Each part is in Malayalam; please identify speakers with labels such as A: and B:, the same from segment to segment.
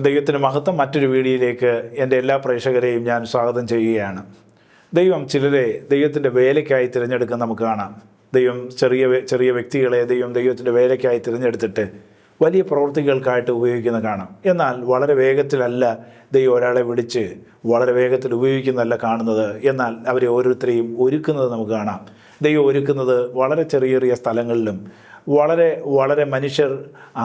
A: ദൈവത്തിന് മഹത്വം. മറ്റൊരു വീഡിയോയിലേക്ക് എൻ്റെ എല്ലാ പ്രേക്ഷകരെയും ഞാൻ സ്വാഗതം ചെയ്യുകയാണ്. ദൈവം ചിലരെ ദൈവത്തിൻ്റെ വേലയ്ക്കായി തിരഞ്ഞെടുക്കാൻ നമുക്ക് കാണാം. ദൈവം ചെറിയ വ്യക്തികളെ ദൈവത്തിൻ്റെ വേലയ്ക്കായി തിരഞ്ഞെടുത്തിട്ട് വലിയ പ്രവൃത്തികൾക്കായിട്ട് ഉപയോഗിക്കുന്ന കാണാം. എന്നാൽ വളരെ വേഗത്തിലല്ല ദൈവം ഒരാളെ വിളിച്ച് വളരെ വേഗത്തിൽ ഉപയോഗിക്കുന്നതല്ല കാണുന്നത്. എന്നാൽ അവരെ ഓരോരുത്തരെയും ഒരുക്കുന്നത് നമുക്ക് കാണാം. ദൈവം ഒരുക്കുന്നത് വളരെ ചെറിയ സ്ഥലങ്ങളിലും വളരെ മനുഷ്യർ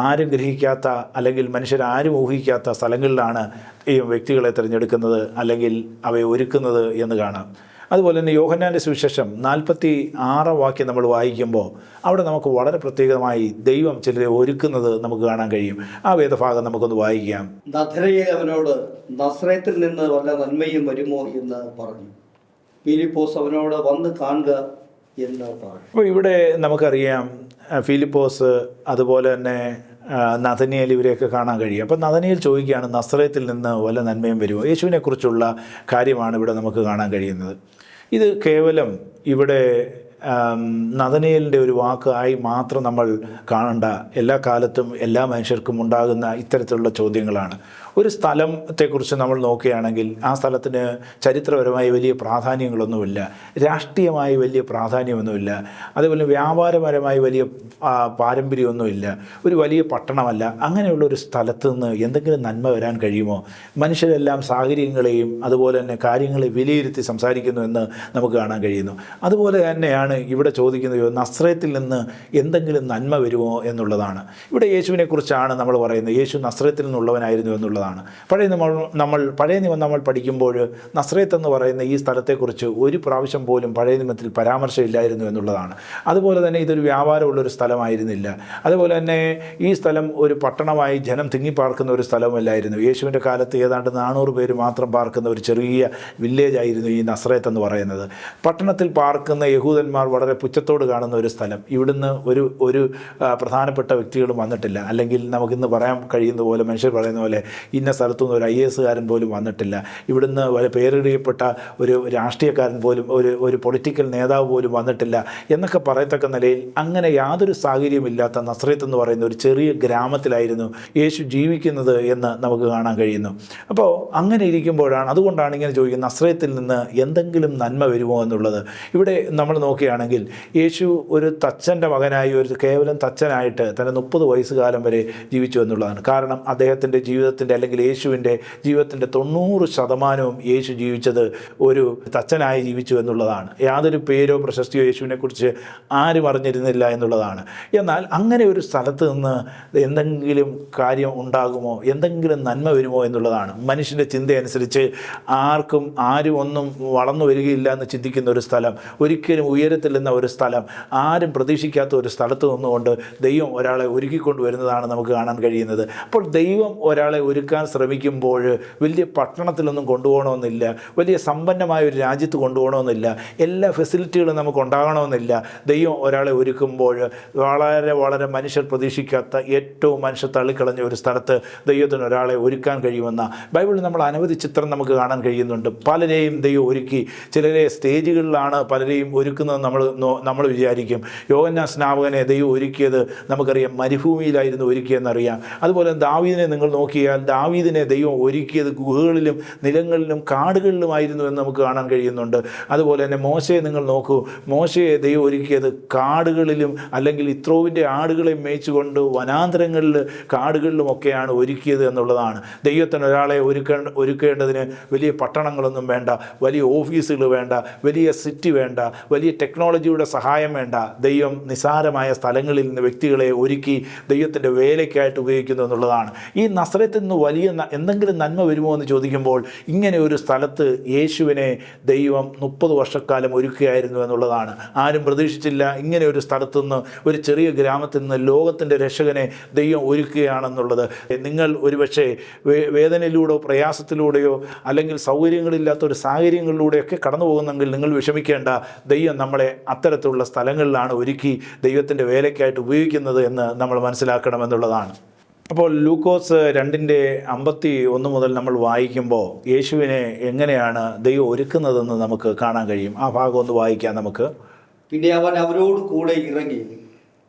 A: ആരും ഗ്രഹിക്കാത്ത അല്ലെങ്കിൽ മനുഷ്യരാരും ഊഹിക്കാത്ത സ്ഥലങ്ങളിലാണ് ഈ വ്യക്തികളെ തിരഞ്ഞെടുക്കുന്നത് അല്ലെങ്കിൽ അവയെ ഒരുക്കുന്നത് എന്ന് കാണാം. അതുപോലെ തന്നെ യോഹന്നാൻ്റെ സുവിശേഷം 46 വാക്യം നമ്മൾ വായിക്കുമ്പോൾ അവിടെ നമുക്ക് വളരെ പ്രത്യേകമായി ദൈവം ചിലരെ ഒരുക്കുന്നത് നമുക്ക് കാണാൻ കഴിയും. ആ വേദഭാഗം നമുക്കൊന്ന് വായിക്കാം.
B: നഥനയേൽ അവനോട്, നസ്രയത്തിൽ നിന്ന് വല്ല നന്മയും വരുമോ എന്ന് പറഞ്ഞു. ഫിലിപ്പോസ് അവനോട്, വന്ന് കാണുക എന്ന് പറഞ്ഞു.
A: അപ്പോൾ ഇവിടെ നമുക്കറിയാം ഫിലിപ്പോസ് അതുപോലെ തന്നെ നഥനയേൽ ഇവരെയൊക്കെ കാണാൻ കഴിയും. അപ്പോൾ നഥനയേൽ ചോദിക്കുകയാണ്, നസ്രയത്തിൽ നിന്ന് വല്ല നന്മയും വരുമോ? യേശുവിനെക്കുറിച്ചുള്ള കാര്യമാണ് ഇവിടെ നമുക്ക് കാണാൻ കഴിയുന്നത്. ഇത് കേവലം ഇവിടെ നഥനയേലിൻ്റെ ഒരു വാക്കായി മാത്രം നമ്മൾ കാണണ്ട. എല്ലാ കാലത്തും എല്ലാ മനുഷ്യർക്കും ഉണ്ടാകുന്ന ഇത്തരത്തിലുള്ള ചോദ്യങ്ങളാണ്. ഒരു സ്ഥലത്തെക്കുറിച്ച് നമ്മൾ നോക്കുകയാണെങ്കിൽ ആ സ്ഥലത്തിന് ചരിത്രപരമായി വലിയ പ്രാധാന്യങ്ങളൊന്നുമില്ല, രാഷ്ട്രീയമായി വലിയ പ്രാധാന്യമൊന്നുമില്ല, അതുപോലെ വ്യാപാരപരമായി വലിയ പാരമ്പര്യമൊന്നുമില്ല, ഒരു വലിയ പട്ടണമല്ല. അങ്ങനെയുള്ള ഒരു സ്ഥലത്ത് നിന്ന് എന്തെങ്കിലും നന്മ വരാൻ കഴിയുമോ? മനുഷ്യരെല്ലാം സാഹചര്യങ്ങളെയും അതുപോലെ തന്നെ കാര്യങ്ങളെ വിലയിരുത്തി സംസാരിക്കുന്നു എന്ന് നമുക്ക് കാണാൻ കഴിയുന്നു. അതുപോലെ തന്നെയാണ് ഇവിടെ ചോദിക്കുന്നത്, നസ്രയത്തിൽ നിന്ന് എന്തെങ്കിലും നന്മ വരുമോ എന്നുള്ളതാണ്. ഇവിടെ യേശുവിനെക്കുറിച്ചാണ് നമ്മൾ പറയുന്നത്. യേശു നസ്രയത്തിൽ നിന്നുള്ളവനായിരുന്നു എന്നുള്ളതാണ്. പഴയ നിയമം നമ്മൾ പഠിക്കുമ്പോൾ നസ്രയത്ത് എന്ന് പറയുന്ന ഈ സ്ഥലത്തെക്കുറിച്ച് ഒരു പ്രാവശ്യം പോലും പഴയ നിയമത്തിൽ പരാമർശമില്ലായിരുന്നു എന്നുള്ളതാണ്. അതുപോലെ തന്നെ ഇതൊരു വ്യാപാരമുള്ളൊരു സ്ഥലമായിരുന്നില്ല. അതുപോലെ തന്നെ ഈ സ്ഥലം ഒരു പട്ടണമായി ജനം തിങ്ങിപ്പാർക്കുന്ന ഒരു സ്ഥലമല്ലായിരുന്നു. യേശുവിൻ്റെ കാലത്ത് ഏതാണ്ട് 400 പേര് മാത്രം പാർക്കുന്ന ഒരു ചെറിയ വില്ലേജായിരുന്നു ഈ നസ്രയത്ത് എന്ന് പറയുന്നത്. പട്ടണത്തിൽ പാർക്കുന്ന യഹൂദന്മാർ വളരെ പുച്ഛത്തോട് കാണുന്ന ഒരു സ്ഥലം. ഇവിടുന്ന് ഒരു പ്രധാനപ്പെട്ട വ്യക്തികളും വന്നിട്ടില്ല. അല്ലെങ്കിൽ നമുക്കിന്ന് പറയാൻ കഴിയുന്ന പോലെ, മനുഷ്യർ പറയുന്ന പോലെ, ഇന്ന സ്ഥലത്തുനിന്ന് ഒരു IAS കാരൻ പോലും വന്നിട്ടില്ല. ഇവിടുന്ന് പേരറിയപ്പെട്ട ഒരു രാഷ്ട്രീയക്കാരൻ പോലും ഒരു പൊളിറ്റിക്കൽ നേതാവ് പോലും വന്നിട്ടില്ല എന്നൊക്കെ പറയത്തക്ക നിലയിൽ അങ്ങനെ യാതൊരു സാഹചര്യമില്ലാത്ത നസ്രയത്ത് എന്ന് പറയുന്ന ഒരു ചെറിയ ഗ്രാമത്തിലായിരുന്നു യേശു ജീവിക്കുന്നത് എന്ന് നമുക്ക് കാണാൻ കഴിയുന്നു. അപ്പോൾ അങ്ങനെ ഇരിക്കുമ്പോഴാണ്, അതുകൊണ്ടാണ് ഇങ്ങനെ ചോദിക്കുന്നത്, നസ്രയത്തിൽ നിന്ന് എന്തെങ്കിലും നന്മ വരുമോ എന്നുള്ളത്. ഇവിടെ നമ്മൾ നോക്കുകയാണെങ്കിൽ യേശു ഒരു തച്ചൻ്റെ മകനായി, ഒരു കേവലം തച്ചനായിട്ട് തന്നെ 30 വയസ്സുകാലം വരെ ജീവിച്ചു എന്നുള്ളതാണ്. കാരണം അദ്ദേഹത്തിൻ്റെ ജീവിതത്തിൻ്റെ അല്ലെങ്കിൽ യേശുവിൻ്റെ ജീവിതത്തിൻ്റെ 90% യേശു ജീവിച്ചത് ഒരു തച്ചനായി ജീവിച്ചു എന്നുള്ളതാണ്. യാതൊരു പേരോ പ്രശസ്തിയോ യേശുവിനെക്കുറിച്ച് ആരും അറിഞ്ഞിരുന്നില്ല എന്നുള്ളതാണ്. എന്നാൽ അങ്ങനെ ഒരു സ്ഥലത്ത് നിന്ന് എന്തെങ്കിലും കാര്യം ഉണ്ടാകുമോ, എന്തെങ്കിലും നന്മ വരുമോ എന്നുള്ളതാണ്. മനുഷ്യൻ്റെ ചിന്തയനുസരിച്ച് ആരും ഒന്നും വളർന്നു വരികയില്ല എന്ന് ചിന്തിക്കുന്ന ഒരു സ്ഥലം, ഒരിക്കലും ഉയരത്തില്ലെന്ന ഒരു സ്ഥലം, ആരും പ്രതീക്ഷിക്കാത്ത ഒരു സ്ഥലത്ത് നിന്നുകൊണ്ട് ദൈവം ഒരാളെ ഒരുക്കിക്കൊണ്ട് വരുന്നതാണ് നമുക്ക് കാണാൻ കഴിയുന്നത്. അപ്പോൾ ദൈവം ഒരാളെ ഒരുക്കാൻ ശ്രമിക്കുമ്പോൾ വലിയ പട്ടണത്തിലൊന്നും കൊണ്ടുപോകണമെന്നില്ല, വലിയ സമ്പന്നമായ ഒരു രാജ്യത്ത് കൊണ്ടുപോകണമെന്നില്ല, എല്ലാ ഫെസിലിറ്റികളും നമുക്ക് ഉണ്ടാകണമെന്നില്ല. ദൈവം ഒരാളെ ഒരുക്കുമ്പോൾ വളരെ മനുഷ്യർ പ്രതീക്ഷിക്കാത്ത, ഏറ്റവും മനുഷ്യർ തള്ളിക്കളഞ്ഞ ഒരു സ്ഥലത്ത് ദൈവത്തിന് ഒരാളെ ഒരുക്കാൻ കഴിയുമെന്ന ബൈബിളിൽ നമ്മൾ അനവധി ചിത്രം നമുക്ക് കാണാൻ കഴിയുന്നുണ്ട്. പലരെയും ദൈവം ഒരുക്കി. ചിലരെ സ്റ്റേജുകളിലാണ് പലരെയും ഒരുക്കുന്നത് നമ്മൾ വിചാരിക്കും. യോഹന്നാൻ സ്നാപകനെ ദൈവം ഒരുക്കിയത് നമുക്കറിയാം, മരുഭൂമിയിലായിരുന്നു ഒരുക്കിയെന്നറിയാം. അതുപോലെ ദാവീദിനെ നിങ്ങൾ നോക്കിയാൽ, ദാവീദിനെ ദൈവം ഒരുക്കിയത് ഗുഹകളിലും നിലങ്ങളിലും കാടുകളിലുമായിരുന്നു എന്ന് നമുക്ക് കാണാൻ കഴിയുന്നുണ്ട്. അതുപോലെ തന്നെ മോശയെ നിങ്ങൾ നോക്കൂ, മോശയെ ദൈവം ഒരുക്കിയത് കാടുകളിലും അല്ലെങ്കിൽ ഇത്രോവിൻ്റെ ആടുകളെ മേയിച്ചുകൊണ്ട് വനാന്തരങ്ങളിൽ കാടുകളിലുമൊക്കെയാണ് ഒരുക്കിയത് എന്നുള്ളതാണ്. ദൈവത്തിന് ഒരാളെ ഒരുക്കേണ്ടതിന് വലിയ പട്ടണങ്ങളൊന്നും വേണ്ട, വലിയ ഓഫീസുകൾ വേണ്ട, വലിയ സിറ്റി വേണ്ട, വലിയ ടെക്നോളജിയുടെ സഹായം വേണ്ട. ദൈവം നിസാരമായ സ്ഥലങ്ങളിൽ നിന്ന് വ്യക്തികളെ ഒരുക്കി ദൈവത്തിൻ്റെ വേലയ്ക്കായിട്ട് ഉപയോഗിക്കുന്നു എന്നുള്ളതാണ്. ഈ നസ്രയത്തിൽ നിന്ന് വലിയ എന്തെങ്കിലും നന്മ വരുമോ എന്ന് ചോദിക്കുമ്പോൾ, ഇങ്ങനെ ഒരു സ്ഥലത്ത് യേശുവിനെ ദൈവം 30 വർഷക്കാലം ഒരുക്കുകയായിരുന്നു എന്നുള്ളതാണ്. ആരും പ്രതീക്ഷിച്ചില്ല ഇങ്ങനെ ഒരു സ്ഥലത്തു നിന്ന്, ഒരു ചെറിയ ഗ്രാമത്തിൽ നിന്ന് ലോകത്തിൻ്റെ രക്ഷകനെ ദൈവം ഒരുക്കുകയാണെന്നുള്ളത്. നിങ്ങൾ ഒരുപക്ഷെ വേദനയിലൂടെയോ പ്രയാസത്തിലൂടെയോ അല്ലെങ്കിൽ സൗകര്യങ്ങളില്ലാത്ത സാഹചര്യങ്ങളിലൂടെയൊക്കെ കടന്നു പോകുന്നെങ്കിൽ നിങ്ങൾ വിഷമിക്കേണ്ട. ദൈവം നമ്മളെ അത്തരത്തിലുള്ള സ്ഥലങ്ങളിലാണ് ഒരുക്കി ദൈവത്തിൻ്റെ വേലയ്ക്കായിട്ട് ഉപയോഗിക്കുന്നത് എന്ന് നമ്മൾ മനസ്സിലാക്കണമെന്നുള്ളതാണ്. അപ്പോൾ ലൂക്കോസ് 2:51 മുതൽ നമ്മൾ വായിക്കുമ്പോൾ യേശുവിനെ എങ്ങനെയാണ് ദൈവം ഒരുക്കുന്നതെന്ന് നമുക്ക് കാണാൻ കഴിയും. ആ ഭാഗം ഒന്ന് വായിക്കാം നമുക്ക്.
B: പിന്നെ അവൻ അവരോട് കൂടെ ഇറങ്ങി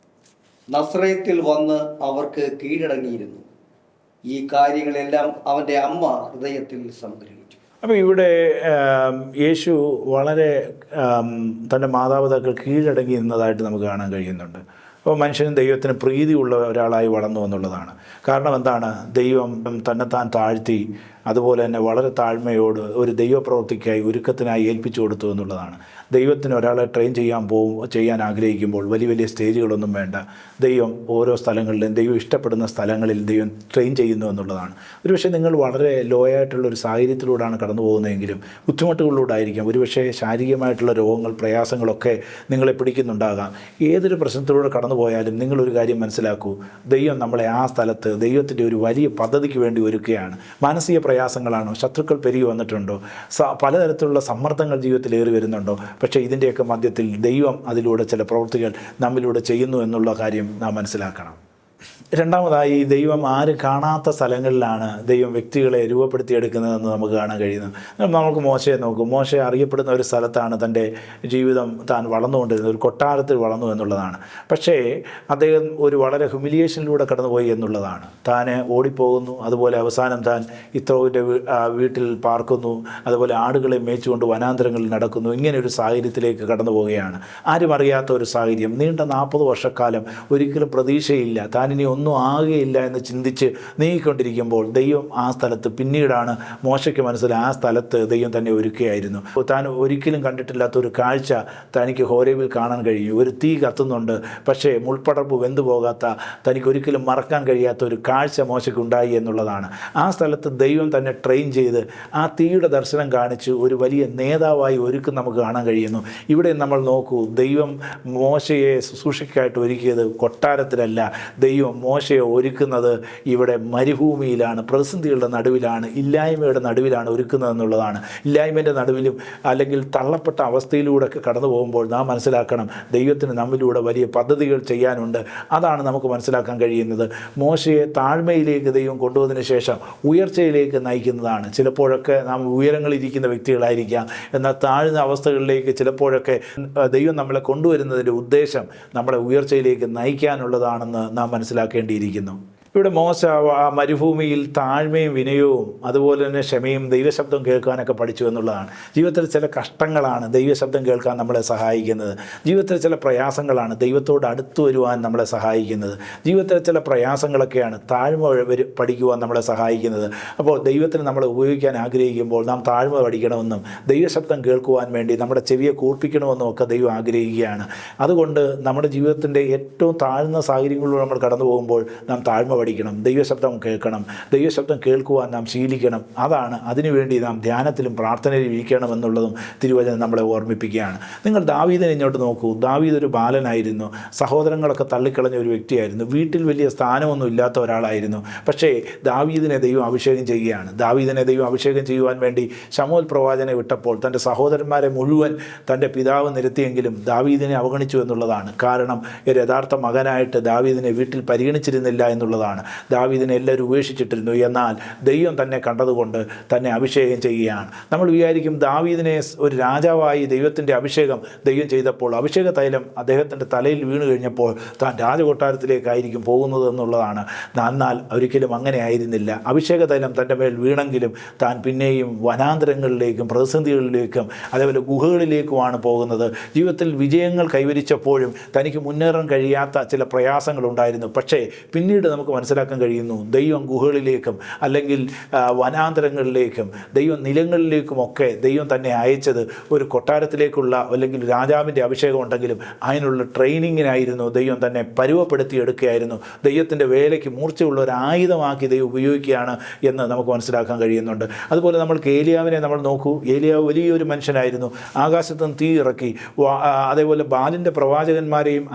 B: നസ്രയത്തിൽ വന്ന് അവർക്ക് കീഴടങ്ങിയിരുന്നു. ഈ കാര്യങ്ങളെല്ലാം അവൻ്റെ അമ്മ ഹൃദയത്തിൽ സംഗ്രഹിച്ചു.
A: അപ്പോൾ ഇവിടെ യേശു വളരെ തൻ്റെ മാതാപിതാക്കൾ കീഴടങ്ങി നിന്നതായിട്ട് നമുക്ക് കാണാൻ കഴിയുന്നുണ്ട്. അപ്പോൾ മനുഷ്യനും ദൈവത്തിന് പ്രീതിയുള്ള ഒരാളായി വളർന്നു എന്നുള്ളതാണ്. കാരണം എന്താണ്? ദൈവം തന്നെത്താൻ താഴ്ത്തി, അതുപോലെ തന്നെ വളരെ താഴ്മയോട് ഒരു ദൈവപ്രവൃത്തിക്കായി ഒരുക്കത്തിനായി ഏൽപ്പിച്ചു കൊടുത്തു എന്നുള്ളതാണ്. ദൈവത്തിന് ഒരാളെ ട്രെയിൻ ചെയ്യാൻ ആഗ്രഹിക്കുമ്പോൾ വലിയ വലിയ സ്റ്റേജുകളൊന്നും വേണ്ട. ദൈവം ഓരോ സ്ഥലങ്ങളിലും ദൈവം ഇഷ്ടപ്പെടുന്ന സ്ഥലങ്ങളിൽ ദൈവം ട്രെയിൻ ചെയ്യുന്നു എന്നുള്ളതാണ്. ഒരുപക്ഷെ നിങ്ങൾ വളരെ ലോ ആയിട്ടുള്ളൊരു സാഹചര്യത്തിലൂടെയാണ് കടന്നു പോകുന്നതെങ്കിലും ബുദ്ധിമുട്ടുകളിലൂടെയായിരിക്കാം, ഒരുപക്ഷെ ശാരീരികമായിട്ടുള്ള രോഗങ്ങൾ, പ്രയാസങ്ങളൊക്കെ നിങ്ങളെ പിടിക്കുന്നുണ്ടാകാം. ഏതൊരു പ്രശ്നത്തിലൂടെ കടന്നു പോയാലും നിങ്ങളൊരു കാര്യം മനസ്സിലാക്കൂ, ദൈവം നമ്മളെ ആ സ്ഥലത്ത് ദൈവത്തിൻ്റെ ഒരു വലിയ പദ്ധതിക്ക് വേണ്ടി ഒരുക്കുകയാണ്. മാനസിക പ്രയാസങ്ങളാണോ? ശത്രുക്കൾ പെരുകി വന്നിട്ടുണ്ടോ? പലതരത്തിലുള്ള സമ്മർദ്ദങ്ങൾ ജീവിതത്തിൽ ഏറി വരുന്നുണ്ടോ? പക്ഷേ ഇതിൻ്റെയൊക്കെ മധ്യത്തിൽ ദൈവം അതിലൂടെ ചില പ്രവൃത്തികൾ നമ്മിലൂടെ ചെയ്യുന്നു എന്നുള്ള കാര്യം നാം മനസ്സിലാക്കണം. രണ്ടാമതായി, ദൈവം ആരും കാണാത്ത സ്ഥലങ്ങളിലാണ് ദൈവം വ്യക്തികളെ രൂപപ്പെടുത്തിയെടുക്കുന്നതെന്ന് നമുക്ക് കാണാൻ കഴിയുന്നു. നമുക്ക് മോശയെ നോക്കും. മോശ അറിയപ്പെടുന്ന ഒരു സ്ഥലത്താണ് തൻ്റെ ജീവിതം താൻ വളർന്നുകൊണ്ടിരുന്നത്, ഒരു കൊട്ടാരത്തിൽ വളർന്നു എന്നുള്ളതാണ്. പക്ഷേ അദ്ദേഹം ഒരു വളരെ ഹ്യൂമിലിയേഷനിലൂടെ കടന്നുപോയി എന്നുള്ളതാണ്. താൻ ഓടിപ്പോകുന്നു, അതുപോലെ അവസാനം താൻ ഇത്രോവിൻ്റെ വീട്ടിൽ പാർക്കുന്നു, അതുപോലെ ആടുകളെ മേച്ചുകൊണ്ട് വനാന്തരങ്ങളിൽ നടക്കുന്നു. ഇങ്ങനെ ഒരു സാഹചര്യത്തിലേക്ക് കടന്നു പോവുകയാണ്. ആരും അറിയാത്ത ഒരു സാഹചര്യം. നീണ്ട 40 വർഷക്കാലം ഒരിക്കലും പ്രതീക്ഷയില്ല, താനിനി ഒന്നും ആകുകയില്ല എന്ന് ചിന്തിച്ച് നീങ്ങിക്കൊണ്ടിരിക്കുമ്പോൾ ദൈവം ആ സ്ഥലത്ത്, പിന്നീടാണ് മോശയ്ക്ക് മനസ്സിലായി ആ സ്ഥലത്ത് ദൈവം തന്നെ ഒരുക്കുകയായിരുന്നു. താൻ ഒരിക്കലും കണ്ടിട്ടില്ലാത്ത ഒരു കാഴ്ച തനിക്ക് ഹോരേബിൽ കാണാൻ കഴിയും. ഒരു തീ കത്തുന്നുണ്ട്, പക്ഷേ മുൾപ്പടർപ്പ് വെന്തു പോകാത്ത, തനിക്ക് ഒരിക്കലും മറക്കാൻ കഴിയാത്ത ഒരു കാഴ്ച മോശയ്ക്ക് ഉണ്ടായി എന്നുള്ളതാണ്. ആ സ്ഥലത്ത് ദൈവം തന്നെ ട്രെയിൻ ചെയ്ത് ആ തീയുടെ ദർശനം കാണിച്ച് ഒരു വലിയ നേതാവായി ഒരുക്കും നമുക്ക് കാണാൻ കഴിയുന്നു. ഇവിടെ നമ്മൾ നോക്കൂ, ദൈവം മോശയെ ശുശ്രൂഷയ്ക്കായിട്ട് ഒരുക്കിയത് കൊട്ടാരത്തിലല്ല. ദൈവം മോശയെ ഒരുക്കുന്നത് ഇവിടെ മരുഭൂമിയിലാണ്, പ്രതിസന്ധികളുടെ നടുവിലാണ്, ഇല്ലായ്മയുടെ നടുവിലാണ് ഒരുക്കുന്നത് എന്നുള്ളതാണ്. ഇല്ലായ്മയുടെ നടുവിലും അല്ലെങ്കിൽ തള്ളപ്പെട്ട അവസ്ഥയിലൂടെയൊക്കെ കടന്നു പോകുമ്പോൾ നാം മനസ്സിലാക്കണം, ദൈവത്തിന് നമ്മിലൂടെ വലിയ പദ്ധതികൾ ചെയ്യാനുണ്ട്. അതാണ് നമുക്ക് മനസ്സിലാക്കാൻ കഴിയുന്നത്. മോശയെ താഴ്മയിലേക്ക് ദൈവം കൊണ്ടുവന്നതിന് ശേഷം ഉയർച്ചയിലേക്ക് നയിക്കുന്നതാണ്. ചിലപ്പോഴൊക്കെ നാം ഉയരങ്ങളിരിക്കുന്ന വ്യക്തികളായിരിക്കാം, എന്നാൽ താഴ്ന്ന അവസ്ഥകളിലേക്ക് ചിലപ്പോഴൊക്കെ ദൈവം നമ്മളെ കൊണ്ടുവരുന്നതിൻ്റെ ഉദ്ദേശം നമ്മളെ ഉയർച്ചയിലേക്ക് നയിക്കാനുള്ളതാണെന്ന് നാം മനസ്സിലാക്കേണ്ടിയിരിക്കുന്നു. ഇവിടെ മോശ മരുഭൂമിയിൽ താഴ്മയും വിനയവും അതുപോലെ തന്നെ ക്ഷമയും ദൈവശബ്ദം കേൾക്കാനൊക്കെ പഠിച്ചു എന്നുള്ളതാണ്. ജീവിതത്തിൽ ചില കഷ്ടങ്ങളാണ് ദൈവശബ്ദം കേൾക്കാൻ നമ്മളെ സഹായിക്കുന്നത്. ജീവിതത്തിൽ ചില പ്രയാസങ്ങളാണ് ദൈവത്തോട് അടുത്തു വരുവാൻ നമ്മളെ സഹായിക്കുന്നത്. ജീവിതത്തിൽ ചില പ്രയാസങ്ങളൊക്കെയാണ് താഴ്മ പഠിക്കുവാൻ നമ്മളെ സഹായിക്കുന്നത്. അപ്പോൾ ദൈവത്തിന് നമ്മളെ ഉപയോഗിക്കാൻ ആഗ്രഹിക്കുമ്പോൾ നാം താഴ്മ പഠിക്കണമെന്നും ദൈവശബ്ദം കേൾക്കുവാൻ വേണ്ടി നമ്മുടെ ചെവിയെ കൂർപ്പിക്കണമെന്നും ഒക്കെ ദൈവം ആഗ്രഹിക്കുകയാണ്. അതുകൊണ്ട് നമ്മുടെ ജീവിതത്തിൻ്റെ ഏറ്റവും താഴ്ന്ന സാഹചര്യങ്ങളിലൂടെ നമ്മൾ കടന്നു പോകുമ്പോൾ നാം താഴ്മ പഠിക്കണം, ദൈവശബ്ദം കേൾക്കണം, ദൈവശബ്ദം കേൾക്കുവാൻ നാം ശീലിക്കണം. അതാണ്, അതിനുവേണ്ടി നാം ധ്യാനത്തിലും പ്രാർത്ഥനയിലും ഇരിക്കണമെന്നുള്ളതും തിരുവചനം നമ്മളെ ഓർമ്മിപ്പിക്കുകയാണ്. നിങ്ങൾ ദാവീദിനെ ഇങ്ങോട്ട് നോക്കൂ. ദാവീദ് ഒരു ബാലനായിരുന്നു, സഹോദരങ്ങളൊക്കെ തള്ളിക്കളഞ്ഞ ഒരു വ്യക്തിയായിരുന്നു, വീട്ടിൽ വലിയ സ്ഥാനമൊന്നും ഇല്ലാത്ത ഒരാളായിരുന്നു. പക്ഷേ ദാവീദിനെ ദൈവം അഭിഷേകം ചെയ്യുകയാണ്. ദാവീദിനെ ദൈവം അഭിഷേകം ചെയ്യുവാൻ വേണ്ടി ശമൂവേൽ പ്രവാചകനെ വിട്ടപ്പോൾ തൻ്റെ സഹോദരന്മാരെ മുഴുവൻ തൻ്റെ പിതാവ് നിരത്തിയെങ്കിലും ദാവീദിനെ അവഗണിച്ചു എന്നുള്ളതാണ്. കാരണം ഒരു യഥാർത്ഥ മകനായിട്ട് ദാവീദിനെ വീട്ടിൽ പരിഗണിച്ചിരുന്നില്ല എന്നുള്ളതാണ്. ദാവീദിനെ എല്ലാവരും ഉപേക്ഷിച്ചിട്ടിരുന്നു. എന്നാൽ ദൈവം തന്നെ കണ്ടതുകൊണ്ട് തന്നെ അഭിഷേകം ചെയ്യുകയാണ്. നമ്മൾ വിചാരിക്കും ദാവീദിനെ ഒരു രാജാവായി ദൈവത്തിൻ്റെ അഭിഷേകം ദൈവം ചെയ്തപ്പോൾ അഭിഷേക തൈലം അദ്ദേഹത്തിൻ്റെ തലയിൽ വീണ് കഴിഞ്ഞപ്പോൾ താൻ രാജകൊട്ടാരത്തിലേക്കായിരിക്കും പോകുന്നത് എന്നുള്ളതാണ്. എന്നാൽ ഒരിക്കലും അങ്ങനെ ആയിരുന്നില്ല. അഭിഷേക തൈലം തൻ്റെ മേൽ വീണെങ്കിലും താൻ പിന്നെയും വനാന്തരങ്ങളിലേക്കും പ്രതിസന്ധികളിലേക്കും അതേപോലെ ഗുഹകളിലേക്കുമാണ് പോകുന്നത്. ജീവിതത്തിൽ വിജയങ്ങൾ കൈവരിച്ചപ്പോഴും തനിക്ക് മുന്നേറാൻ കഴിയാത്ത ചില പ്രയാസങ്ങളുണ്ടായിരുന്നു. പക്ഷേ പിന്നീട് നമുക്ക് മനസ്സിലാക്കാൻ കഴിയുന്നു, ദൈവം ഗുഹകളിലേക്കും അല്ലെങ്കിൽ വനാന്തരങ്ങളിലേക്കും ദൈവം നിലങ്ങളിലേക്കുമൊക്കെ ദൈവം തന്നെ അയച്ചത് ഒരു കൊട്ടാരത്തിലേക്കുള്ള അല്ലെങ്കിൽ രാജാവിൻ്റെ അഭിഷേകം ഉണ്ടെങ്കിലും അതിനുള്ള ട്രെയിനിങ്ങിനായിരുന്നു. ദൈവം തന്നെ പരുവപ്പെടുത്തിയെടുക്കുകയായിരുന്നു. ദൈവത്തിൻ്റെ വേലയ്ക്ക് മൂർച്ചയുള്ള ഒരു ആയുധമാക്കി ദൈവം ഉപയോഗിക്കുകയാണ് എന്ന് നമുക്ക് മനസ്സിലാക്കാൻ കഴിയുന്നുണ്ട്. അതുപോലെ നമ്മൾ ഏലിയാവിനെ നമ്മൾ നോക്കൂ. ഏലിയാവ് വലിയൊരു മനുഷ്യനായിരുന്നു. ആകാശത്ത് നിന്ന് തീ ഇറക്കി. അതേപോലെ ബാലിൻ്റെ പ്രവാചകന്മാരെയും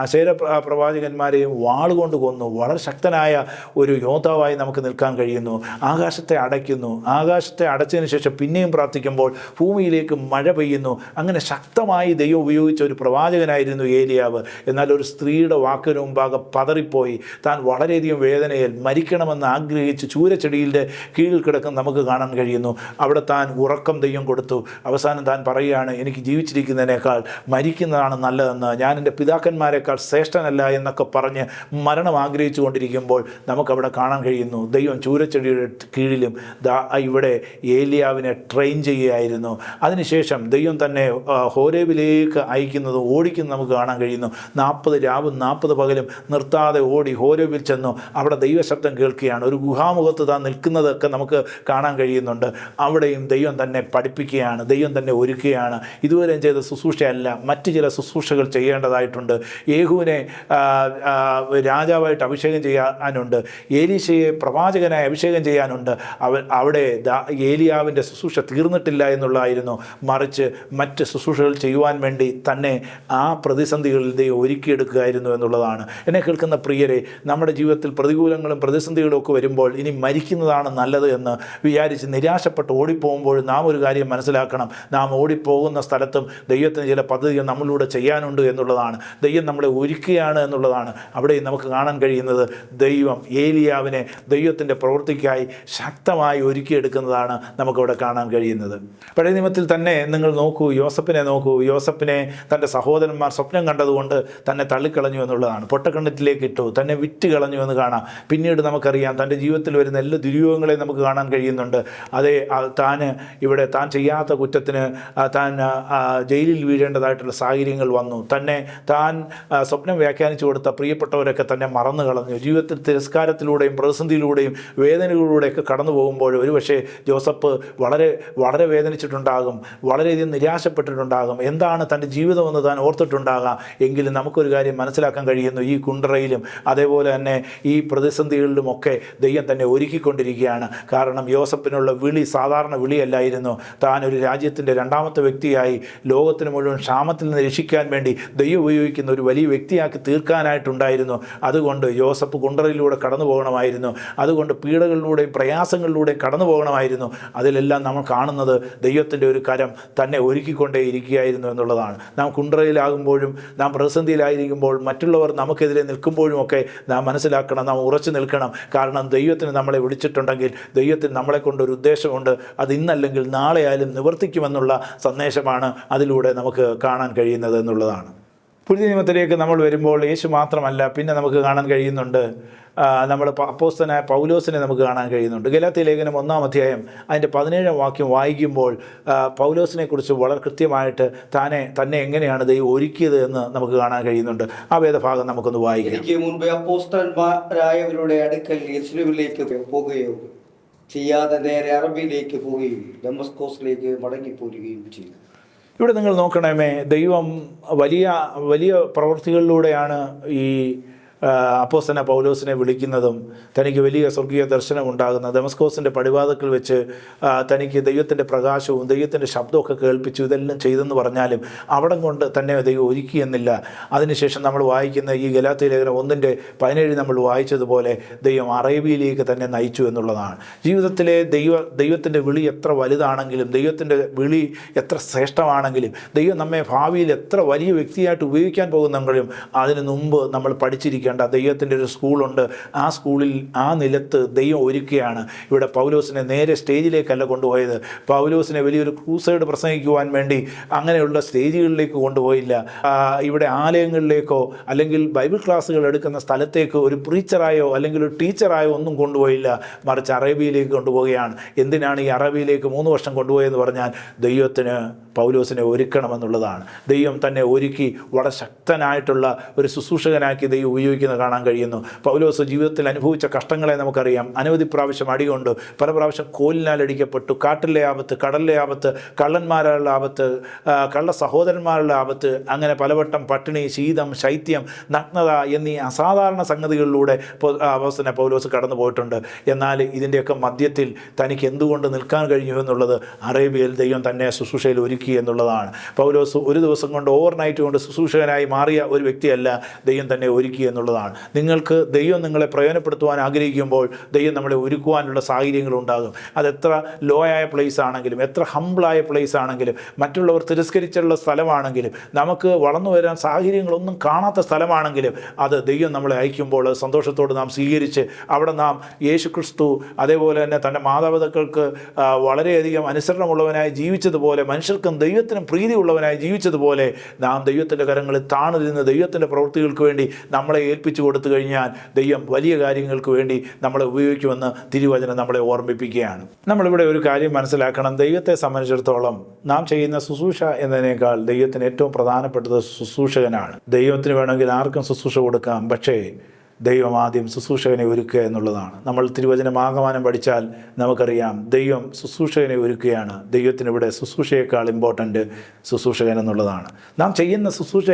A: അശേര പ്രവാചകന്മാരെയും വാളുകൊണ്ട് കൊന്നു. വളരെ ശക്തനായ ഒരു യോദ്ധാവായി നമുക്ക് നിൽക്കാൻ കഴിയുന്നു. ആകാശത്തെ അടയ്ക്കുന്നു. ആകാശത്തെ അടച്ചതിന് ശേഷം പിന്നെയും പ്രാർത്ഥിക്കുമ്പോൾ ഭൂമിയിലേക്ക് മഴ പെയ്യുന്നു. അങ്ങനെ ശക്തമായി ദൈവം ഉപയോഗിച്ച ഒരു പ്രവാചകനായിരുന്നു ഏലിയാവ്. എന്നാൽ ഒരു സ്ത്രീയുടെ വാക്കിന് മുമ്പാകെ പതറിപ്പോയി താൻ വളരെയധികം വേദനയിൽ മരിക്കണമെന്ന് ആഗ്രഹിച്ച് ചൂരച്ചെടിയുടെ കീഴിൽ കിടക്കുന്ന നമുക്ക് കാണാൻ കഴിയുന്നു. അവിടെ താൻ ഉറക്കം ദൈവം കൊടുത്തു. അവസാനം താൻ പറയുകയാണ്, എനിക്ക് ജീവിച്ചിരിക്കുന്നതിനേക്കാൾ മരിക്കുന്നതാണ് നല്ലതെന്ന്, ഞാൻ എൻ്റെ പിതാക്കന്മാരെക്കാൾ ശ്രേഷ്ഠനല്ല എന്നൊക്കെ പറഞ്ഞ് മരണം ആഗ്രഹിച്ചു കൊണ്ടിരിക്കുമ്പോൾ നമുക്കവിടെ കാണാൻ കഴിയുന്നു ദൈവം ചൂരച്ചെടിയുടെ കീഴിലും ഇവിടെ ഏലിയാവിനെ ട്രെയിൻ ചെയ്യുകയായിരുന്നു. അതിനുശേഷം ദൈവം തന്നെ ഹോരേബിലേക്ക് അയക്കുന്നത് ഓടിക്കുന്നത് നമുക്ക് കാണാൻ കഴിയുന്നു. 40 രാവും 40 പകലും നിർത്താതെ ഓടി ഹോരേബിൽ ചെന്നു. അവിടെ ദൈവശബ്ദം കേൾക്കുകയാണ്. ഒരു ഗുഹാമുഖത്ത് താൻ നിൽക്കുന്നതൊക്കെ നമുക്ക് കാണാൻ കഴിയുന്നുണ്ട്. അവിടെയും ദൈവം തന്നെ പഠിപ്പിക്കുകയാണ്, ദൈവം തന്നെ ഒരുക്കുകയാണ്. ഇതുവരെയും ചെയ്ത ശുശ്രൂഷയല്ല, മറ്റ് ചില ശുശ്രൂഷകൾ ചെയ്യേണ്ടതായിട്ടുണ്ട്. യേഹൂവിനെ രാജാവായിട്ട് അഭിഷേകം ചെയ്യാനുണ്ട്, ഏലീശയെ പ്രവാചകനായി അഭിഷേകം ചെയ്യാനുണ്ട്. അവിടെ ഏലിയാവിൻ്റെ ശുശ്രൂഷ തീർന്നിട്ടില്ല എന്നുള്ളതായിരുന്നു, മറിച്ച് മറ്റ് ശുശ്രൂഷകൾ ചെയ്യുവാൻ വേണ്ടി തന്നെ ആ പ്രതിസന്ധികളിൽ ദൈവം ഒരുക്കിയെടുക്കുകയായിരുന്നു എന്നുള്ളതാണ്. എന്നെ കേൾക്കുന്ന പ്രിയരെ, നമ്മുടെ ജീവിതത്തിൽ പ്രതികൂലങ്ങളും പ്രതിസന്ധികളും ഒക്കെ വരുമ്പോൾ ഇനി മരിക്കുന്നതാണ് നല്ലത് എന്ന് വിചാരിച്ച് നിരാശപ്പെട്ട് ഓടിപ്പോകുമ്പോൾ നാം ഒരു കാര്യം മനസ്സിലാക്കണം. നാം ഓടിപ്പോകുന്ന സ്ഥലത്തും ദൈവത്തിന് ചില പദ്ധതികൾ നമ്മളിലൂടെ ചെയ്യാനുണ്ട് എന്നുള്ളതാണ്. ദൈവം നമ്മളെ ഒരുക്കുകയാണ് എന്നുള്ളതാണ്. അവിടെ നമുക്ക് കാണാൻ കഴിയുന്നത് ദൈവം ഏലിയാവിനെ ദൈവത്തിൻ്റെ പ്രവൃത്തിക്കായി ശക്തമായി ഒരുക്കിയെടുക്കുന്നതാണ് നമുക്കവിടെ കാണാൻ കഴിയുന്നത്. പഴയ നിയമത്തിൽ തന്നെ നിങ്ങൾ നോക്കൂ, യോസഫിനെ നോക്കൂ. യോസഫിനെ തൻ്റെ സഹോദരന്മാർ സ്വപ്നം കണ്ടതുകൊണ്ട് തന്നെ തള്ളിക്കളഞ്ഞു എന്നുള്ളതാണ്. പൊട്ടക്കിണറ്റിലേക്ക് ഇട്ടു, തന്നെ വിറ്റ് കളഞ്ഞു എന്ന് കാണാം. പിന്നീട് നമുക്കറിയാം തൻ്റെ ജീവിതത്തിൽ വരുന്ന എല്ലാ ദുര്യോഗങ്ങളെയും നമുക്ക് കാണാൻ കഴിയുന്നുണ്ട്. അതേ താൻ ചെയ്യാത്ത കുറ്റത്തിന് താൻ ജയിലിൽ വീഴേണ്ടതായിട്ടുള്ള സാഹചര്യങ്ങൾ വന്നു. താൻ സ്വപ്നം വ്യാഖ്യാനിച്ചു കൊടുത്ത പ്രിയപ്പെട്ടവരൊക്കെ തന്നെ മറന്നു കളഞ്ഞു. ജീവിതത്തിൽ തിരസ്കാരത്തിലൂടെയും പ്രതിസന്ധിയിലൂടെയും വേദനകളിലൂടെയൊക്കെ കടന്നു പോകുമ്പോൾ ഒരുപക്ഷെ ജോസഫ് വളരെ വളരെ വേദനിച്ചിട്ടുണ്ടാകും, വളരെയധികം നിരാശപ്പെട്ടിട്ടുണ്ടാകും. എന്താണ് തൻ്റെ ജീവിതമെന്ന് താൻ ഓർത്തിട്ടുണ്ടാകാം. എങ്കിലും നമുക്കൊരു കാര്യം മനസ്സിലാക്കാൻ കഴിയുന്നു, ഈ കുണ്ടറയിലും അതേപോലെ തന്നെ ഈ പ്രതിസന്ധികളിലുമൊക്കെ ദൈവം തന്നെ ഒരുക്കിക്കൊണ്ടിരിക്കുകയാണ്. കാരണം യോസഫിനുള്ള വിളി സാധാരണ വിളിയല്ലായിരുന്നു. താൻ ഒരു രാജ്യത്തിൻ്റെ 2ാമത്തെ വ്യക്തിയായി ലോകത്തിന് മുഴുവൻ ക്ഷാമത്തിൽ നിന്ന് രക്ഷിക്കാൻ വേണ്ടി ദൈവം ഉപയോഗിക്കുന്ന ഒരു വലിയ വ്യക്തിയാക്കി തീർക്കാനായിട്ടുണ്ടായിരുന്നു. അതുകൊണ്ട് യോസഫ് കുണ്ടറയിലൂടെ കടന്നു പോകണമായിരുന്നു. അതുകൊണ്ട് പീഡകളിലൂടെയും പ്രയാസങ്ങളിലൂടെയും കടന്നു പോകണമായിരുന്നു. അതിലെല്ലാം നമ്മൾ കാണുന്നത് ദൈവത്തിൻ്റെ ഒരു കരം തന്നെ ഒരുക്കിക്കൊണ്ടേ ഇരിക്കുകയായിരുന്നു എന്നുള്ളതാണ്. നാം കുണ്ടറയിലാകുമ്പോഴും നാം പ്രതിസന്ധിയിലായിരിക്കുമ്പോൾ മറ്റുള്ളവർ നമുക്കെതിരെ നിൽക്കുമ്പോഴുമൊക്കെ നാം മനസ്സിലാക്കണം, നാം ഉറച്ചു നിൽക്കണം. കാരണം ദൈവത്തിന് നമ്മളെ വിളിച്ചിട്ടുണ്ടെങ്കിൽ ദൈവത്തിന് നമ്മളെ കൊണ്ടൊരു ഉദ്ദേശമുണ്ട്. അത് ഇന്നല്ലെങ്കിൽ നാളെ ആയാലും നിവർത്തിക്കുമെന്നുള്ള സന്ദേശമാണ് അതിലൂടെ നമുക്ക് കാണാൻ കഴിയുന്നത് എന്നുള്ളതാണ്. പുതിയ നിയമത്തിലേക്ക് നമ്മൾ വരുമ്പോൾ യേശു മാത്രമല്ല, പിന്നെ നമുക്ക് കാണാൻ കഴിയുന്നുണ്ട് നമ്മൾ അപ്പോസ്തലനായ പൗലോസിനെ നമുക്ക് കാണാൻ കഴിയുന്നുണ്ട്. ഗലാത്യ ലേഖനം 1-ാം അധ്യായം അതിൻ്റെ 17-ാം വാക്യം വായിക്കുമ്പോൾ പൗലോസിനെ കുറിച്ച് വളരെ കൃത്യമായിട്ട് തന്നെ എങ്ങനെയാണ് ദൈവം ഒരുക്കിയത് എന്ന് നമുക്ക് കാണാൻ കഴിയുന്നുണ്ട്. ആ വേദഭാഗം നമുക്കൊന്ന് വായിക്കാം.
B: എനിക്ക് മുൻപേ അപ്പോസ്തലന്മാരായവരുടെ അടുക്കൽ യെരുശലേമിലേക്ക് പോവുകയോ ചെയ്യാതെ നേരെ അറബിയിലേക്ക് പോവുകയും ദമസ്കോസിലേക്ക് മടങ്ങിപ്പോരുകയും ചെയ്തു.
A: ഇവിടെ നിങ്ങൾ നോക്കണമേ, ദൈവം വലിയ വലിയ പ്രവൃത്തികളിലൂടെയാണ് ഈ അപ്പോസ്തലനായ പൗലോസിനെ വിളിക്കുന്നതും തനിക്ക് വലിയ സ്വർഗീയ ദർശനം ഉണ്ടാകുന്ന ദമസ്കോസിൻ്റെ പടിവാതിൽക്കൽ വെച്ച് തനിക്ക് ദൈവത്തിൻ്റെ പ്രകാശവും ദൈവത്തിൻ്റെ ശബ്ദമൊക്കെ കേൾപ്പിച്ചു. ഇതെല്ലാം ചെയ്തെന്ന് പറഞ്ഞാലും അവിടം കൊണ്ട് തന്നെ ദൈവം ഒരുക്കിയെന്നില്ല. അതിനുശേഷം നമ്മൾ വായിക്കുന്ന ഈ ഗലാത്യ ലേഖനം 1:17 നമ്മൾ വായിച്ചതുപോലെ ദൈവം അറേബ്യയിലേക്ക് തന്നെ നയിച്ചു എന്നുള്ളതാണ്. ജീവിതത്തിലെ ദൈവത്തിൻ്റെ വിളി എത്ര വലുതാണെങ്കിലും, ദൈവത്തിൻ്റെ വിളി എത്ര ശ്രേഷ്ഠമാണെങ്കിലും, ദൈവം നമ്മെ ഭാവിയിൽ എത്ര വലിയ വ്യക്തിയായിട്ട് ഉപയോഗിക്കാൻ പോകുന്നെങ്കിലും അതിന് മുമ്പ് നമ്മൾ പഠിച്ചിരിക്കുക ദൈവത്തിൻ്റെ ഒരു സ്കൂളുണ്ട്. ആ സ്കൂളിൽ ആ നിലത്ത് ദൈവം ഒരുക്കുകയാണ്. ഇവിടെ പൗലോസിനെ നേരെ സ്റ്റേജിലേക്കല്ല കൊണ്ടുപോയത്. പൗലോസിനെ വലിയൊരു ക്രൂസൈഡ് പ്രസംഗിക്കുവാൻ വേണ്ടി അങ്ങനെയുള്ള സ്റ്റേജുകളിലേക്ക് കൊണ്ടുപോയില്ല. ഇവിടെ ആലയങ്ങളിലേക്കോ അല്ലെങ്കിൽ ബൈബിൾ ക്ലാസ്സുകൾ എടുക്കുന്ന സ്ഥലത്തേക്ക് ഒരു പ്രീച്ചറായോ അല്ലെങ്കിൽ ഒരു ടീച്ചറായോ ഒന്നും കൊണ്ടുപോയില്ല. മറിച്ച് അറേബ്യയിലേക്ക് കൊണ്ടുപോവുകയാണ്. എന്തിനാണ് ഈ അറേബ്യയിലേക്ക് 3 വർഷം കൊണ്ടുപോയെന്ന് പറഞ്ഞാൽ ദൈവത്തിന് പൗലോസിനെ ഒരുക്കണമെന്നുള്ളതാണ്. ദൈവം തന്നെ ഒരുക്കി വളരെ ശക്തനായിട്ടുള്ള ഒരു ശുശ്രൂഷകനാക്കി ദൈവം ഉപയോഗിക്കുന്നത് കാണാൻ കഴിയുന്നു. പൗലോസ് ജീവിതത്തിൽ അനുഭവിച്ച കഷ്ടങ്ങളെ നമുക്കറിയാം. അനവധി പ്രാവശ്യം അടികൊണ്ട്, പല പ്രാവശ്യം കോലിനാൽ അടിക്കപ്പെട്ടു, കാട്ടിലെ ആപത്ത്, കടലിലെ ആപത്ത്, കള്ളന്മാരുടെ ആപത്ത്, കള്ള സഹോദരന്മാരുടെ ആപത്ത്, അങ്ങനെ പലവട്ടം പട്ടിണി, ശീതം, ശൈത്യം, നഗ്നത എന്നീ അസാധാരണ സംഗതികളിലൂടെ അപ്പോസ്തലനായ പൗലോസ് കടന്നു പോയിട്ടുണ്ട്. എന്നാൽ ഇതിൻ്റെയൊക്കെ മധ്യത്തിൽ തനിക്ക് എന്തുകൊണ്ട് നിൽക്കാൻ കഴിഞ്ഞു എന്നുള്ളത് അറേബ്യയിൽ ദൈവം തന്നെ ശുശ്രൂഷയിൽ ഒരുക്കി എന്നുള്ളതാണ്. പൗലോസ് ഒരു ദിവസം കൊണ്ട് ഓവർനൈറ്റ് കൊണ്ട് ശുശ്രൂഷകനായി മാറിയ ഒരു വ്യക്തിയല്ല, ദൈവം തന്നെ ഒരുക്കി എന്നുള്ളതാണ്. ദൈവം നിങ്ങളെ പ്രയോജനപ്പെടുത്തുവാൻ ആഗ്രഹിക്കുമ്പോൾ ദൈവം നമ്മളെ ഒരുക്കുവാനുള്ള സാഹചര്യങ്ങളുണ്ടാകും. അതെത്ര ലോ ആയ പ്ലേസ് ആണെങ്കിലും, എത്ര ഹംബിളായ പ്ലേസ് ആണെങ്കിലും, മറ്റുള്ളവർ തിരസ്കരിച്ചുള്ള സ്ഥലമാണെങ്കിലും, നമുക്ക് വളർന്നു വരാൻ സാഹചര്യങ്ങളൊന്നും കാണാത്ത സ്ഥലമാണെങ്കിലും, അത് ദൈവം നമ്മളെ അയക്കുമ്പോൾ സന്തോഷത്തോട് നാം സ്വീകരിച്ച് അവിടെ നാം യേശുക്രിസ്തു അതേപോലെ തന്നെ തൻ്റെ മാതാപിതാക്കൾക്ക് വളരെയധികം അനുസരണമുള്ളവനായി ജീവിച്ചതുപോലെ മനുഷ്യർക്ക് ആർക്കും ദൈവത്തിന് പ്രീതിയുള്ളവനായി ജീവിച്ചതുപോലെ നാം ദൈവത്തിൻ്റെ കരങ്ങളിൽ താണിരുന്ന് ദൈവത്തിൻ്റെ പ്രവൃത്തികൾക്ക് വേണ്ടി നമ്മളെ ഏൽപ്പിച്ചു കൊടുത്തു കഴിഞ്ഞാൽ ദൈവം വലിയ കാര്യങ്ങൾക്ക് വേണ്ടി നമ്മളെ ഉപയോഗിക്കുമെന്ന് തിരുവചനം നമ്മളെ ഓർമ്മിപ്പിക്കുകയാണ്. നമ്മളിവിടെ ഒരു കാര്യം മനസ്സിലാക്കണം. ദൈവത്തെ സംബന്ധിച്ചിടത്തോളം നാം ചെയ്യുന്ന ശുശ്രൂഷ എന്നതിനേക്കാൾ ദൈവത്തിന് ഏറ്റവും പ്രധാനപ്പെട്ടത് ശുശ്രൂഷകനാണ്. ദൈവത്തിന് വേണമെങ്കിൽ ആർക്കും ശുശ്രൂഷ കൊടുക്കാം, പക്ഷേ ദൈവം ആദ്യം ശുശ്രൂഷകനെ ഒരുക്കുക എന്നുള്ളതാണ്. നമ്മൾ തിരുവചനം ആകമാനം പഠിച്ചാൽ നമുക്കറിയാം ദൈവം ശുശ്രൂഷകനെ ഒരുക്കുകയാണ്. ദൈവത്തിന് ഇവിടെ ശുശ്രൂഷയേക്കാൾ ഇമ്പോർട്ടൻ്റ് ശുശ്രൂഷകൻ എന്നുള്ളതാണ്. നാം ചെയ്യുന്ന ശുശ്രൂഷ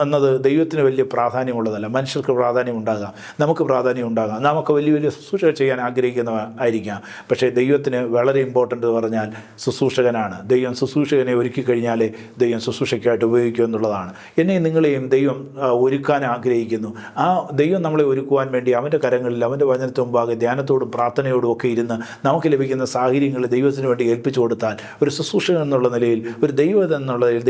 A: എന്നത് ദൈവത്തിന് വലിയ പ്രാധാന്യമുള്ളതല്ല. മനുഷ്യർക്ക് പ്രാധാന്യം ഉണ്ടാകാം, നമുക്ക് പ്രാധാന്യം ഉണ്ടാകാം, നമുക്ക് വലിയ വലിയ ശുശ്രൂഷ ചെയ്യാൻ ആഗ്രഹിക്കുന്നതായിരിക്കാം. പക്ഷേ ദൈവത്തിന് വളരെ ഇമ്പോർട്ടൻ്റ് എന്ന് പറഞ്ഞാൽ ശുശ്രൂഷകനാണ്. ദൈവം ശുശ്രൂഷകനെ ഒരുക്കി കഴിഞ്ഞാലേ ദൈവം ശുശ്രൂഷയ്ക്കായിട്ട് ഉപയോഗിക്കുക എന്നുള്ളതാണ്. എന്നെയും നിങ്ങളെയും ദൈവം ഒരുക്കാൻ ആഗ്രഹിക്കുന്നു. ആ ദൈവം നമ്മളെ ഒരുക്കുവാൻ വേണ്ടി അവൻ്റെ കരങ്ങളിൽ അവൻ്റെ വചനത്തിന് മുമ്പാകെ ധ്യാനത്തോടും പ്രാർത്ഥനയോടും ഒക്കെ ഇരുന്ന് നമുക്ക് ലഭിക്കുന്ന സാഹചര്യങ്ങൾ ദൈവത്തിന് വേണ്ടി ഏൽപ്പിച്ചു കൊടുത്താൽ ഒരു ശുശ്രൂഷകൻ എന്നുള്ള നിലയിൽ, ഒരു ദൈവം എന്നുള്ള നിലയിൽ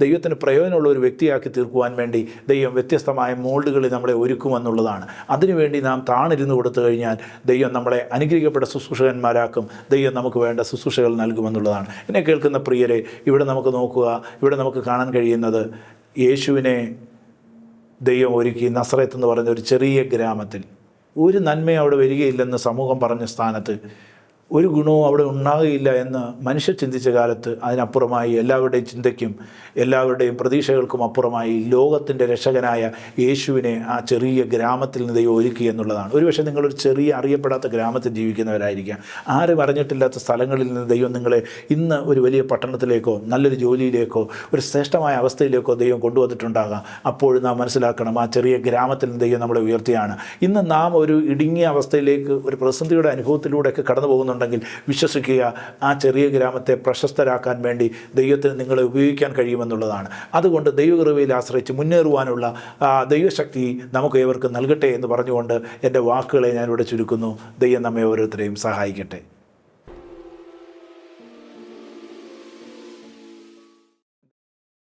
A: ദൈവത്തിന് പ്രയോജനമുള്ള ഒരു വ്യക്തിയാക്കി തീർക്കുവാൻ വേണ്ടി ദൈവം വ്യത്യസ്തമായ മോൾഡുകളിൽ നമ്മളെ ഒരുക്കുമെന്നുള്ളതാണ്. അതിനുവേണ്ടി നാം താണിരുന്ന് കൊടുത്തു കഴിഞ്ഞാൽ ദൈവം നമ്മളെ അനുഗ്രഹിക്കപ്പെട്ട ശുശ്രൂഷകന്മാരാക്കും. ദൈവം നമുക്ക് വേണ്ട ശുശ്രൂഷകൾ നൽകുമെന്നുള്ളതാണ്. എന്നെ കേൾക്കുന്ന പ്രിയരെ, ഇവിടെ നമുക്ക് നോക്കുക, ഇവിടെ നമുക്ക് കാണാൻ കഴിയുന്നത് യേശുവിനെ ദൈവം ഒരുക്കി നസറത്ത് എന്ന് പറയുന്ന ഒരു ചെറിയ ഗ്രാമത്തിൽ. ഒരു നന്മയും അവിടെ വരികയില്ലെന്ന് സമൂഹം പറഞ്ഞ സ്ഥാനത്ത്, ഒരു ഗുണവും അവിടെ ഉണ്ടാകുകയില്ല എന്ന് മനുഷ്യർ ചിന്തിച്ച കാലത്ത്, അതിനപ്പുറമായി എല്ലാവരുടെയും ചിന്തയ്ക്കും എല്ലാവരുടെയും പ്രതീക്ഷകൾക്കും അപ്പുറമായി ലോകത്തിൻ്റെ രക്ഷകനായ യേശുവിനെ ആ ചെറിയ ഗ്രാമത്തിൽ നിന്ന് ദൈവം ഒരുക്കി എന്നുള്ളതാണ്. ഒരുപക്ഷെ നിങ്ങളൊരു ചെറിയ അറിയപ്പെടാത്ത ഗ്രാമത്തിൽ ജീവിക്കുന്നവരായിരിക്കാം. ആരും അറിഞ്ഞിട്ടില്ലാത്ത സ്ഥലങ്ങളിൽ നിന്ന് ദൈവം നിങ്ങളെ ഇന്ന് ഒരു വലിയ പട്ടണത്തിലേക്കോ നല്ലൊരു ജോലിയിലേക്കോ ഒരു ശ്രേഷ്ഠമായ അവസ്ഥയിലേക്കോ ദൈവം കൊണ്ടുവന്നിട്ടുണ്ടാകാം. അപ്പോൾ നാം മനസ്സിലാക്കണം, ആ ചെറിയ ഗ്രാമത്തിൽ നിന്ന് ദൈവം നമ്മളെ ഉയർത്തിയാണ്. ഇന്ന് നാം ഒരു ഇടുങ്ങിയ അവസ്ഥയിലേക്ക്, ഒരു പ്രതിസന്ധിയുടെ അനുഭവത്തിലൂടെയൊക്കെ കടന്നു പോകുന്നുണ്ടെങ്കിൽ വിശ്വസിക്കുക, ആ ചെറിയ ഗ്രാമത്തെ പ്രശസ്തരാക്കാൻ വേണ്ടി ദൈവത്തിന് നിങ്ങളെ ഉപയോഗിക്കാൻ കഴിയുമെന്നുള്ളതാണ്. അതുകൊണ്ട് ദൈവകൃപയിൽ ആശ്രയിച്ച് മുന്നേറുവാനുള്ള ദൈവശക്തി നമുക്ക് ഏവർക്കും നൽകട്ടെ എന്ന് പറഞ്ഞുകൊണ്ട് എൻ്റെ വാക്കുകളെ ഞാനിവിടെ ചുരുക്കുന്നു. ദൈവം നമ്മെ ഓരോരുത്തരെയും സഹായിക്കട്ടെ.